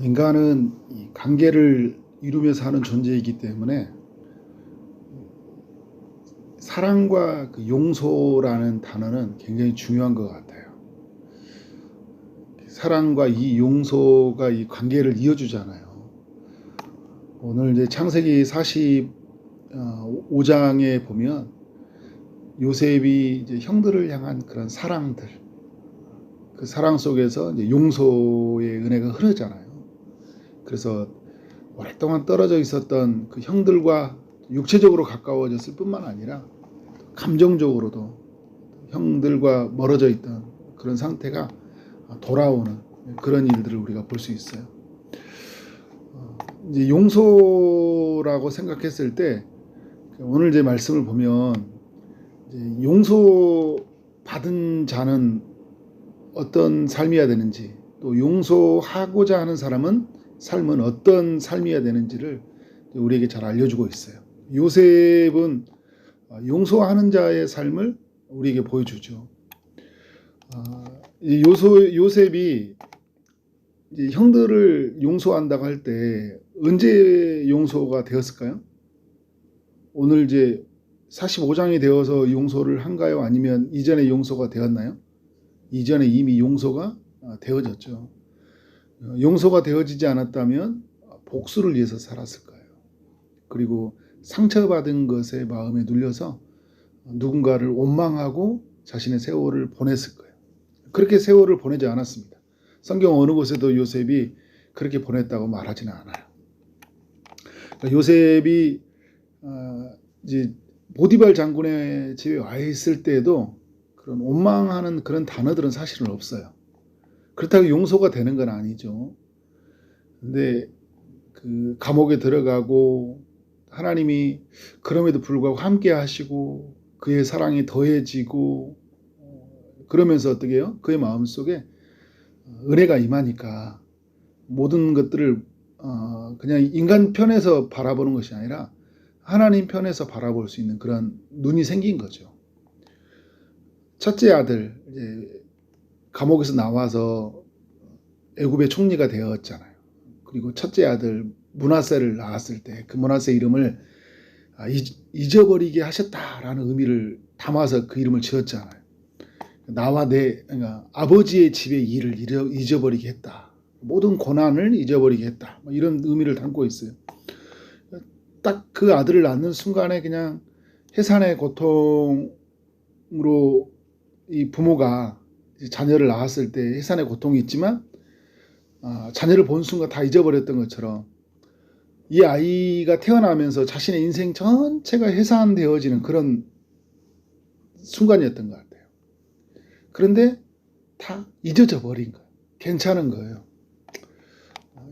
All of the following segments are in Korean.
인간은 이 관계를 이루며 사는 존재이기 때문에 사랑과 그 용서라는 단어는 굉장히 중요한 것 같아요. 사랑과 이 용서가 이 관계를 이어주잖아요. 오늘 이제 창세기 45장에 보면 요셉이 이제 형들을 향한 그런 사랑들, 그 사랑 속에서 이제 용서의 은혜가 흐르잖아요. 그래서 오랫동안 떨어져 있었던 그 형들과 육체적으로 가까워졌을 뿐만 아니라 감정적으로도 형들과 멀어져 있던 그런 상태가 돌아오는 그런 일들을 우리가 볼 수 있어요. 이제 용서라고 생각했을 때 오늘 제 말씀을 보면 이제 용서받은 자는 어떤 삶이어야 되는지, 또 용서하고자 하는 삶은 어떤 삶이어야 되는지를 우리에게 잘 알려주고 있어요. 요셉은 용서하는 자의 삶을 우리에게 보여주죠. 요셉이 이제 형들을 용서한다고 할 때 언제 용서가 되었을까요? 오늘 이제 45장이 되어서 용서를 한가요? 아니면 이전에 용서가 되었나요? 이전에 이미 용서가 되어졌죠. 용서가 되어지지 않았다면 복수를 위해서 살았을 거예요. 그리고 상처받은 것에 마음에 눌려서 누군가를 원망하고 자신의 세월을 보냈을 거예요. 그렇게 세월을 보내지 않았습니다. 성경 어느 곳에도 요셉이 그렇게 보냈다고 말하지는 않아요. 요셉이 이제 보디발 장군의 집에 와 있을 때에도 그런 원망하는 그런 단어들은 사실은 없어요. 그렇다고 용서가 되는 건 아니죠. 근데 그 감옥에 들어가고 하나님이 그럼에도 불구하고 함께 하시고 그의 사랑이 더해지고 그러면서 어떻게 해요? 그의 마음속에 은혜가 임하니까 모든 것들을 그냥 인간 편에서 바라보는 것이 아니라 하나님 편에서 바라볼 수 있는 그런 눈이 생긴 거죠. 첫째 아들 이제 감옥에서 나와서 애굽의 총리가 되었잖아요. 그리고 첫째 아들 므낫세를 낳았을 때 그 므낫세 이름을 잊어버리게 하셨다라는 의미를 담아서 그 이름을 지었잖아요. 나와 그러니까 아버지의 집의 일을 잊어버리게 했다. 모든 고난을 잊어버리게 했다. 이런 의미를 담고 있어요. 딱 그 아들을 낳는 순간에 그냥 해산의 고통으로 이 부모가 자녀를 낳았을 때 해산의 고통이 있지만 자녀를 본 순간 다 잊어버렸던 것처럼 이 아이가 태어나면서 자신의 인생 전체가 해산되어지는 그런 순간이었던 것 같아요. 그런데 다 잊어져 버린 거예요. 괜찮은 거예요.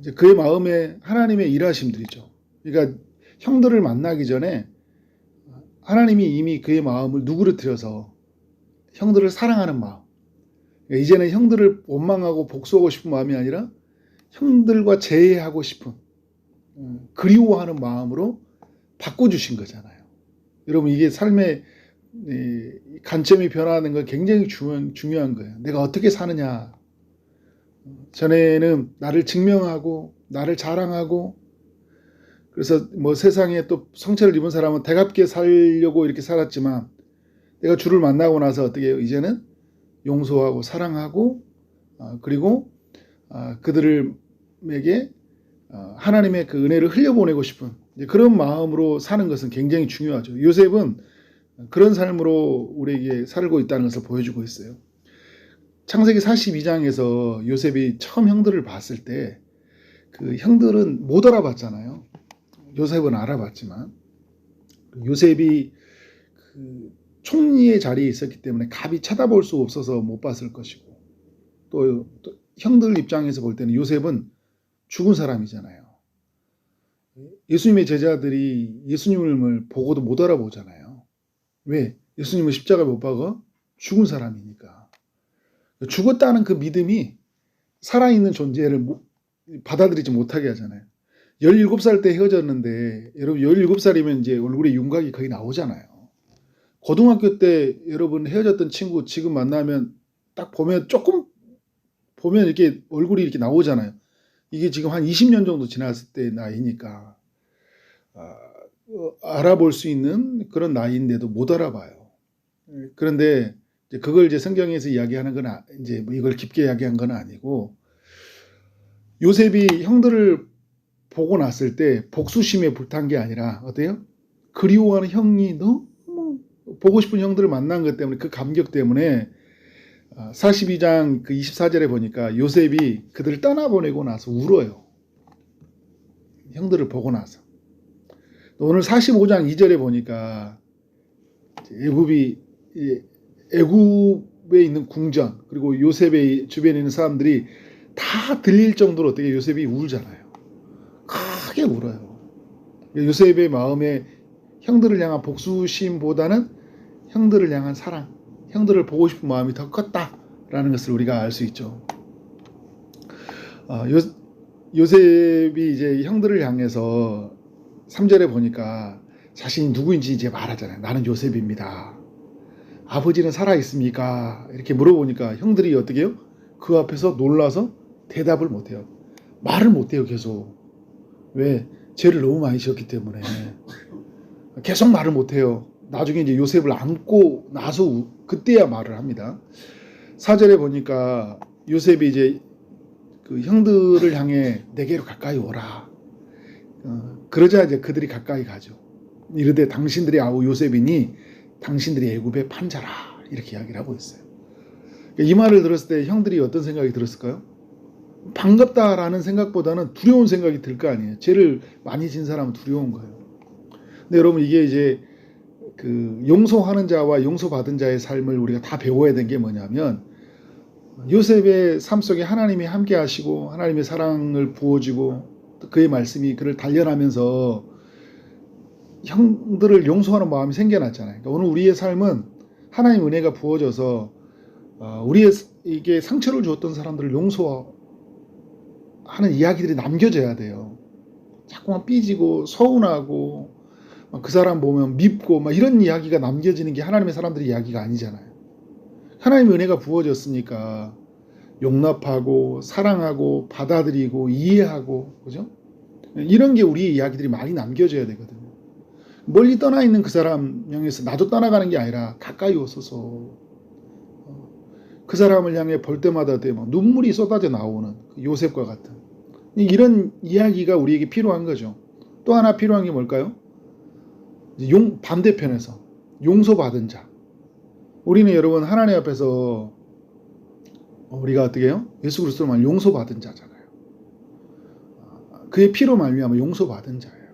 이제 그의 마음에 하나님의 일하심들이죠. 그러니까 형들을 만나기 전에 하나님이 이미 그의 마음을 누그러뜨려서 형들을 사랑하는 마음. 그러니까 이제는 형들을 원망하고 복수하고 싶은 마음이 아니라 형들과 재회하고 싶은 그리워하는 마음으로 바꿔주신 거잖아요. 여러분 이게 삶의 관점이 변화하는 건 굉장히 중요한 거예요. 내가 어떻게 사느냐. 전에는 나를 증명하고 나를 자랑하고 그래서 뭐 세상에 또 성체를 입은 사람은 대갑게 살려고 이렇게 살았지만 내가 주를 만나고 나서 어떻게 해요? 이제는 용서하고 사랑하고 그리고 그들에게 하나님의 그 은혜를 흘려보내고 싶은 그런 마음으로 사는 것은 굉장히 중요하죠. 요셉은 그런 삶으로 우리에게 살고 있다는 것을 보여주고 있어요. 창세기 42장에서 요셉이 처음 형들을 봤을 때 그 형들은 못 알아봤잖아요. 요셉은 알아봤지만 요셉이 그 총리의 자리에 있었기 때문에 감히 쳐다볼 수 없어서 못 봤을 것이고 또 형들 입장에서 볼 때는 요셉은 죽은 사람이잖아요. 예수님의 제자들이 예수님을 보고도 못 알아보잖아요. 왜? 예수님은 십자가에 못 박아 죽은 사람이니까. 죽었다는 그 믿음이 살아있는 존재를 받아들이지 못하게 하잖아요. 17살 때 헤어졌는데 여러분 17살이면 이제 얼굴에 윤곽이 거의 나오잖아요. 고등학교 때 여러분 헤어졌던 친구 지금 만나면 딱 보면 조금 보면 이렇게 얼굴이 이렇게 나오잖아요. 이게 지금 한 20년 정도 지났을 때 나이니까 알아볼 수 있는 그런 나이인데도 못 알아봐요. 그런데 이제 그걸 이제 성경에서 이야기하는 건 이제 뭐 이걸 깊게 이야기한 건 아니고, 요셉이 형들을 보고 났을 때 복수심에 불탄 게 아니라 어때요? 그리워하는 형이 너무 보고 싶은 형들을 만난 것 때문에, 그 감격 때문에 42장 그 24절에 보니까 요셉이 그들을 떠나보내고 나서 울어요. 형들을 보고 나서. 오늘 45장 2절에 보니까 애굽에 있는 궁전, 그리고 요셉의 주변에 있는 사람들이 다 들릴 정도로 어떻게 요셉이 울잖아요. 크게 울어요. 요셉의 마음에 형들을 향한 복수심보다는 형들을 향한 사랑, 형들을 보고 싶은 마음이 더 컸다라는 것을 우리가 알 수 있죠. 요셉이 이제 형들을 향해서 3절에 보니까 자신이 누구인지 이제 말하잖아요. 나는 요셉입니다. 아버지는 살아있습니까? 이렇게 물어보니까 형들이 어떻게 해요? 그 앞에서 놀라서 대답을 못해요. 말을 못해요, 계속. 왜? 죄를 너무 많이 지었기 때문에. 계속 말을 못해요. 나중에 이제 요셉을 안고 나서 그때야 말을 합니다. 4절에 보니까 요셉이 이제 그 형들을 향해 내게로 가까이 오라. 그러자 이제 그들이 가까이 가죠. 이르되 당신들이 아우 요셉이니 당신들이 애굽의 판자라, 이렇게 이야기를 하고 있어요. 이 말을 들었을 때 형들이 어떤 생각이 들었을까요? 반갑다라는 생각보다는 두려운 생각이 들 거 아니에요. 죄를 많이 진 사람은 두려운 거예요. 근데 여러분, 이게 이제 그 용서하는 자와 용서받은 자의 삶을 우리가 다 배워야 되는 게 뭐냐면, 요셉의 삶 속에 하나님이 함께 하시고 하나님의 사랑을 부어주고 그의 말씀이 그를 단련하면서 형들을 용서하는 마음이 생겨났잖아요. 그러니까 오늘 우리의 삶은 하나님 은혜가 부어져서 우리에게 상처를 주었던 사람들을 용서하는 이야기들이 남겨져야 돼요. 자꾸만 삐지고 서운하고 그 사람 보면 밉고 막 이런 이야기가 남겨지는 게 하나님의 사람들의 이야기가 아니잖아요. 하나님의 은혜가 부어졌으니까 용납하고 사랑하고 받아들이고 이해하고, 그죠? 이런 게 우리의 이야기들이 많이 남겨져야 되거든요. 멀리 떠나 있는 그 사람 향해서 나도 떠나가는 게 아니라 가까이 오소서, 그 사람을 향해 볼 때마다 막 눈물이 쏟아져 나오는 요셉과 같은 이런 이야기가 우리에게 필요한 거죠. 또 하나 필요한 게 뭘까요? 반대편에서 용서받은 자. 우리는 여러분 하나님 앞에서 우리가 어떻게 해요? 예수 그리스도로 말 용서받은 자잖아요. 그의 피로 말미암아 용서받은 자예요.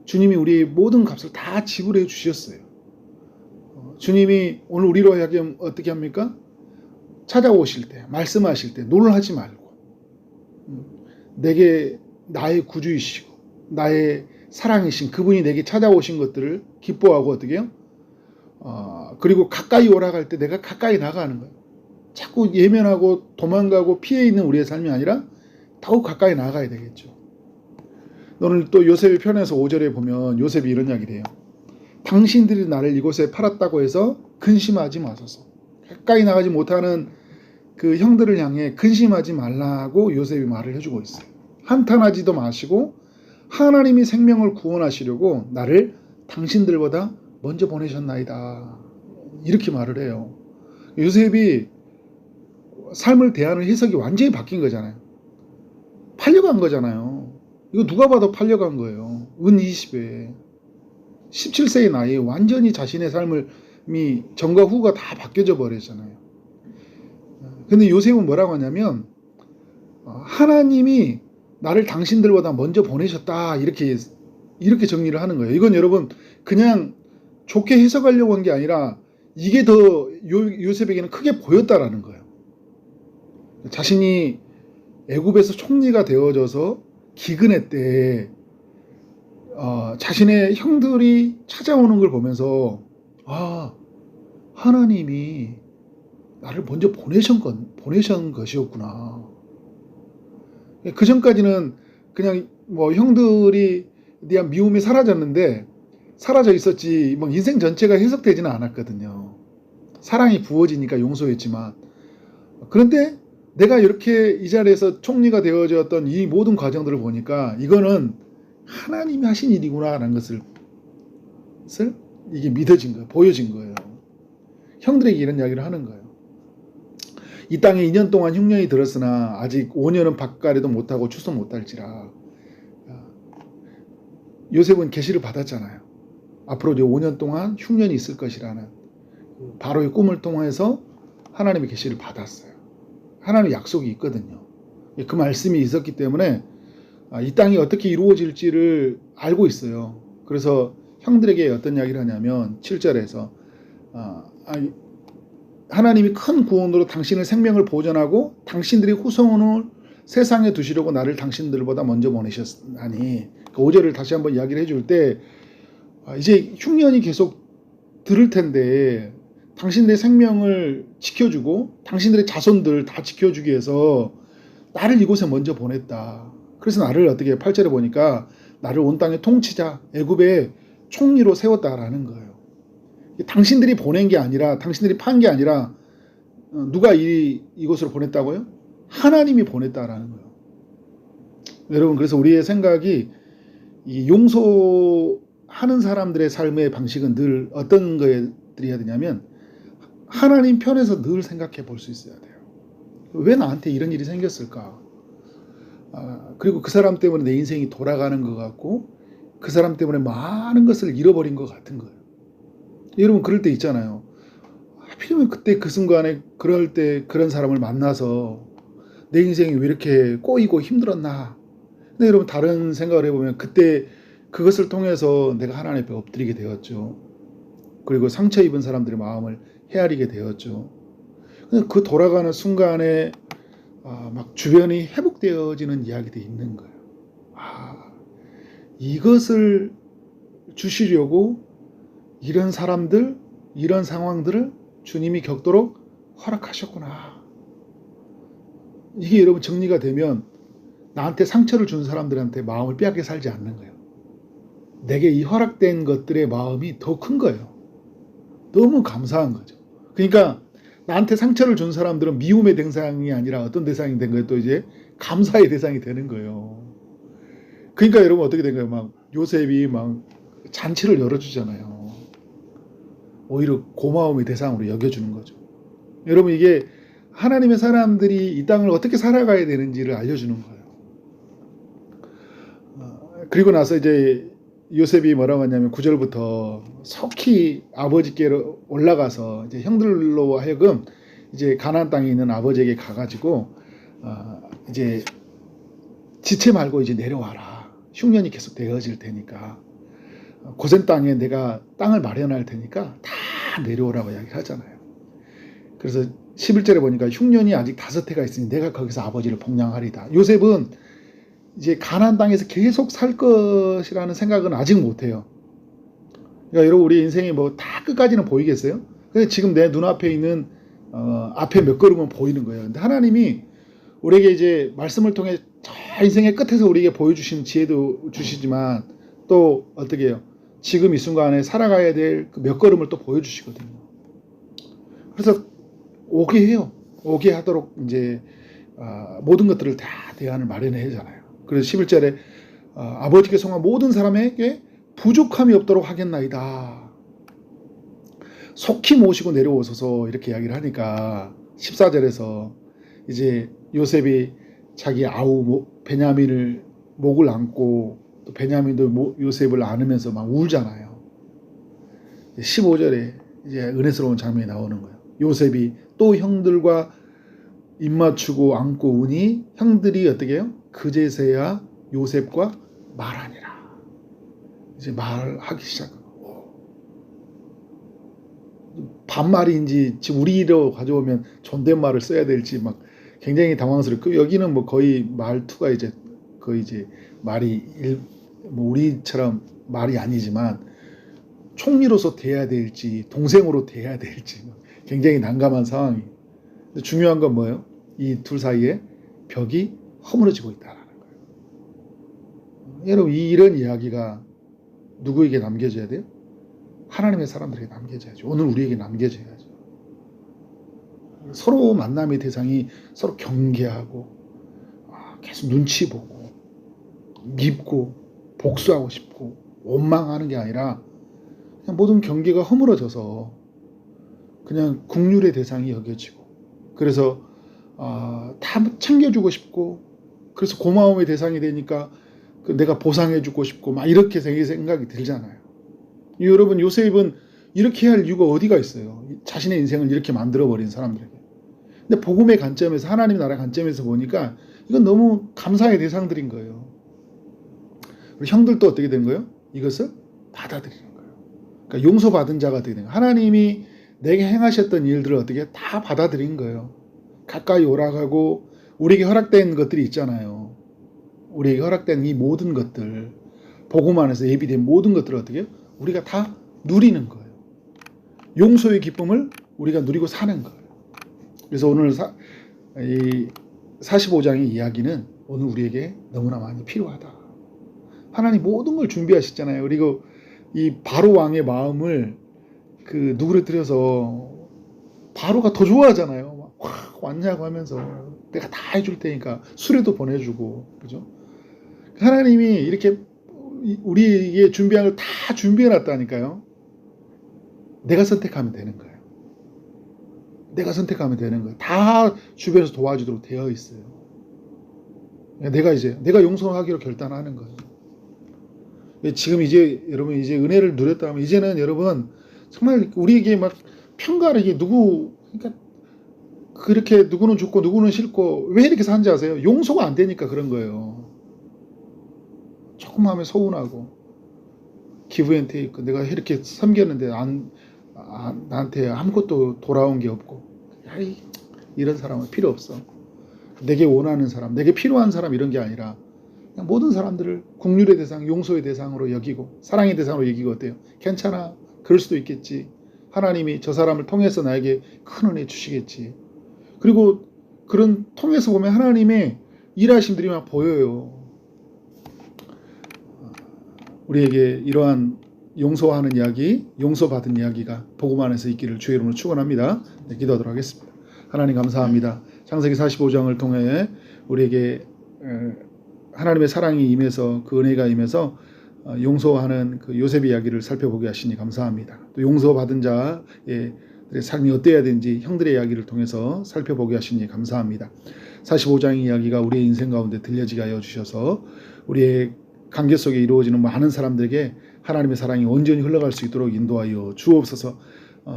주님이 우리의 모든 값을 다 지불해 주셨어요. 주님이 오늘 우리로 하여금 어떻게 합니까? 찾아오실 때, 말씀하실 때 놀라지 말고, 내게 나의 구주이시고 나의 사랑이신 그분이 내게 찾아오신 것들을 기뻐하고 어떻게 해요? 그리고 가까이 오라갈 때 내가 가까이 나가는 거예요. 자꾸 예면하고 도망가고 피해 있는 우리의 삶이 아니라 더욱 가까이 나가야 되겠죠. 오늘 또 요셉의 편에서 5절에 보면 요셉이 이런 이야기를 해요. 당신들이 나를 이곳에 팔았다고 해서 근심하지 마소서. 가까이 나가지 못하는 그 형들을 향해 근심하지 말라고 요셉이 말을 해주고 있어요. 한탄하지도 마시고 하나님이 생명을 구원하시려고 나를 당신들보다 먼저 보내셨나이다, 이렇게 말을 해요. 요셉이 삶을 대하는 해석이 완전히 바뀐 거잖아요. 팔려간 거잖아요. 이거 누가 봐도 팔려간 거예요. 은 20에 17세의 나이에 완전히 자신의 삶이 전과 후가 다 바뀌어져 버렸잖아요. 근데 요셉은 뭐라고 하냐면 하나님이 나를 당신들보다 먼저 보내셨다, 이렇게 정리를 하는 거예요. 이건 여러분 그냥 좋게 해석하려고 한 게 아니라 이게 더 요셉에게는 크게 보였다라는 거예요. 자신이 애굽에서 총리가 되어져서 기근의 때에 자신의 형들이 찾아오는 걸 보면서 하나님이 나를 먼저 보내신 것이었구나. 그 전까지는 그냥 뭐 형들이 대한 미움이 사라졌는데 사라져 있었지 뭐 인생 전체가 해석되지는 않았거든요. 사랑이 부어지니까 용서했지만, 그런데 내가 이렇게 이 자리에서 총리가 되어졌던 이 모든 과정들을 보니까 이거는 하나님이 하신 일이구나라는 것을 이게 믿어진 거예요. 보여진 거예요. 형들에게 이런 이야기를 하는 거예요. 이 땅에 2년 동안 흉년이 들었으나 아직 5년은 밭가리도 못하고 추수 못할지라. 요셉은 계시를 받았잖아요. 앞으로 이제 5년 동안 흉년이 있을 것이라는 바로의 꿈을 통해서 하나님의 계시를 받았어요. 하나님의 약속이 있거든요. 그 말씀이 있었기 때문에 이 땅이 어떻게 이루어질지를 알고 있어요. 그래서 형들에게 어떤 이야기를 하냐면 7절에서 하나님이 큰 구원으로 당신의 생명을 보존하고 당신들이 후손을 세상에 두시려고 나를 당신들보다 먼저 보내셨나니, 5절을 다시 한번 이야기를 해줄 때 이제 흉년이 계속 들을 텐데 당신들의 생명을 지켜주고 당신들의 자손들 다 지켜주기 위해서 나를 이곳에 먼저 보냈다. 그래서 나를 어떻게 8절에 보니까 나를 온 땅의 통치자 애굽의 총리로 세웠다라는 거예요. 당신들이 보낸 게 아니라, 당신들이 판 게 아니라 누가 이곳으로 보냈다고요? 하나님이 보냈다라는 거예요. 여러분, 그래서 우리의 생각이 이 용서하는 사람들의 삶의 방식은 늘 어떤 것들이 해야 되냐면 하나님 편에서 늘 생각해 볼 수 있어야 돼요. 왜 나한테 이런 일이 생겼을까? 그리고 그 사람 때문에 내 인생이 돌아가는 것 같고 그 사람 때문에 많은 것을 잃어버린 것 같은 거예요. 여러분, 그럴 때 있잖아요. 하필이면 그때 그 순간에 그럴 때 그런 사람을 만나서 내 인생이 왜 이렇게 꼬이고 힘들었나. 근데 여러분, 다른 생각을 해보면 그때 그것을 통해서 내가 하나님 앞에 엎드리게 되었죠. 그리고 상처 입은 사람들의 마음을 헤아리게 되었죠. 그 돌아가는 순간에 막 주변이 회복되어지는 이야기들이 있는 거예요. 이것을 주시려고 이런 사람들, 이런 상황들을 주님이 겪도록 허락하셨구나. 이게 여러분 정리가 되면 나한테 상처를 준 사람들한테 마음을 빼앗게 살지 않는 거예요. 내게 이 허락된 것들의 마음이 더 큰 거예요. 너무 감사한 거죠. 그러니까 나한테 상처를 준 사람들은 미움의 대상이 아니라 어떤 대상이 된 거예요? 또 이제 감사의 대상이 되는 거예요. 그러니까 여러분 어떻게 된 거예요? 막 요셉이 막 잔치를 열어주잖아요. 오히려 고마움의 대상으로 여겨주는 거죠. 여러분, 이게 하나님의 사람들이 이 땅을 어떻게 살아가야 되는지를 알려주는 거예요. 그리고 나서 이제 요셉이 뭐라고 하냐면 9절부터 속히 아버지께로 올라가서 이제 형들로 하여금 이제 가나안 땅에 있는 아버지에게 가가지고 이제 지체 말고 이제 내려와라. 흉년이 계속 되어질 테니까 고센 땅에 내가 땅을 마련할 테니까 다 내려오라고 이야기하잖아요. 그래서 11절에 보니까 흉년이 아직 5해가 있으니 내가 거기서 아버지를 복양하리다. 요셉은 이제 가나안 땅에서 계속 살 것이라는 생각은 아직 못해요. 그러니까 여러분, 우리 인생이 뭐 다 끝까지는 보이겠어요? 근데 지금 내 눈앞에 있는 앞에 몇 걸음은 보이는 거예요. 근데 하나님이 우리에게 이제 말씀을 통해 저 인생의 끝에서 우리에게 보여주신 지혜도 주시지만 또 어떻게 해요? 지금 이 순간에 살아가야 될 그 몇 걸음을 또 보여주시거든요. 그래서 오게 해요. 오게 하도록 이제 모든 것들을 다 대안을 마련해 주잖아요. 그래서 11절에 아버지께 성한 모든 사람에게 부족함이 없도록 하겠나이다. 속히 모시고 내려오소서 이렇게 이야기를 하니까 14절에서 이제 요셉이 자기 아우 베냐민을 목을 안고 또 베냐민도 요셉을 안으면서 막 울잖아요. 15절에 이제 은혜스러운 장면이 나오는 거예요. 요셉이 또 형들과 입맞추고 안고 우니 형들이 어떻게 해요? 그제서야 요셉과 말하니라. 이제 말하기 시작하고 반말인지 지금 우리로 가져오면 존댓말을 써야 될지 막 굉장히 당황스럽고, 여기는 뭐 거의 말투가 이제 거의 이제 말이 뭐 우리처럼 말이 아니지만 총리로서 대해야 될지 동생으로 대해야 될지 굉장히 난감한 상황이. 중요한 건 뭐예요? 이 둘 사이에 벽이 허물어지고 있다는 거예요. 여러분, 이런 이야기가 누구에게 남겨져야 돼요? 하나님의 사람들에게 남겨져야죠. 오늘 우리에게 남겨져야죠. 서로 만남의 대상이 서로 경계하고 계속 눈치 보고 밉고 복수하고 싶고 원망하는 게 아니라 그냥 모든 경계가 허물어져서 그냥 국률의 대상이 여겨지고, 그래서 다 챙겨주고 싶고, 그래서 고마움의 대상이 되니까 내가 보상해주고 싶고 막 이렇게 생각이 들잖아요. 여러분, 요셉은 이렇게 할 이유가 어디가 있어요? 자신의 인생을 이렇게 만들어버린 사람들에게. 근데 복음의 관점에서, 하나님 나라 관점에서 보니까 이건 너무 감사의 대상들인 거예요. 우리 형들도 어떻게 된 거예요? 이것을 받아들이는 거예요. 그러니까 용서받은 자가 되는 거예요. 하나님이 내게 행하셨던 일들을 어떻게 다 받아들인 거예요. 가까이 오라가고 우리에게 허락된 것들이 있잖아요. 우리에게 허락된 이 모든 것들, 복음 안에서 예비된 모든 것들을 어떻게 해요? 우리가 다 누리는 거예요. 용서의 기쁨을 우리가 누리고 사는 거예요. 그래서 오늘 이 45장의 이야기는 오늘 우리에게 너무나 많이 필요하다. 하나님 모든 걸 준비하셨잖아요. 그리고 이 바로 왕의 마음을 누구를 들여서 바로가 더 좋아하잖아요. 막 왔냐고 하면서 내가 다 해줄 테니까 수레도 보내주고, 그죠? 하나님이 이렇게 우리에게 준비한 걸 다 준비해 놨다니까요. 내가 선택하면 되는 거예요. 내가 선택하면 되는 거예요. 다 주변에서 도와주도록 되어 있어요. 내가 용서하기로 결단하는 거예요. 지금 이제 여러분 이제 은혜를 누렸다면 이제는 여러분 정말 우리에게 막 편가르게 그러니까 그렇게 누구는 좋고 누구는 싫고 왜 이렇게 사는지 아세요? 용서가 안 되니까 그런 거예요. 조금 하면 서운하고 기브앤테이크, 내가 이렇게 섬겼는데 나한테 아무것도 돌아온 게 없고, 이런 사람은 필요 없어. 내게 원하는 사람, 내게 필요한 사람, 이런 게 아니라 그냥 모든 사람들을 국률의 대상, 용서의 대상으로 여기고 사랑의 대상으로 여기고, 어때요? 괜찮아, 그럴 수도 있겠지. 하나님이 저 사람을 통해서 나에게 큰 은혜 주시겠지. 그리고 그런 통해서 보면 하나님의 일하심들이 막 보여요. 우리에게 이러한 용서하는 이야기, 용서받은 이야기가 복음 안에서 있기를 주의 이름으로 축원합니다. 네, 기도하도록 하겠습니다. 하나님 감사합니다. 창세기 45장을 통해 우리에게 하나님의 사랑이 임해서, 그 은혜가 임해서 용서하는 그 요셉의 이야기를 살펴보게 하시니 감사합니다. 또 용서받은 자의 삶이 어때야 되는지 형들의 이야기를 통해서 살펴보게 하시니 감사합니다. 45장의 이야기가 우리의 인생 가운데 들려지게 하여 주셔서 우리의 관계 속에 이루어지는 많은 사람들에게 하나님의 사랑이 온전히 흘러갈 수 있도록 인도하여 주옵소서.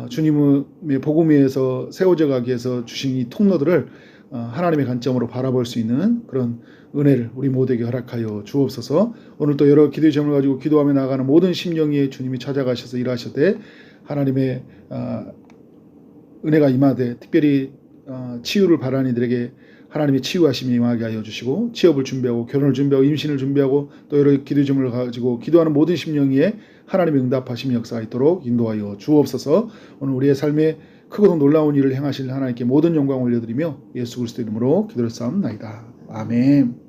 주님의 복음 위에서 세워져 가기 위해서 주신 이 통로들을 하나님의 관점으로 바라볼 수 있는 그런 은혜를 우리 모두에게 허락하여 주옵소서. 오늘 또 여러 기도의 점을 가지고 기도하며 나가는 모든 심령에 주님이 찾아가셔서 일하셔되 하나님의 은혜가 임하되, 특별히 치유를 바라는 이들에게 하나님의 치유하심이 임하게 하여 주시고, 취업을 준비하고 결혼을 준비하고 임신을 준비하고 또 여러 기도의 점을 가지고 기도하는 모든 심령에 하나님의 응답하심이 역사하도록 인도하여 주옵소서. 오늘 우리의 삶에 크고도 놀라운 일을 행하실 하나님께 모든 영광을 올려드리며 예수 그리스도 이름으로 기도를 쌓옵나이다. 아멘.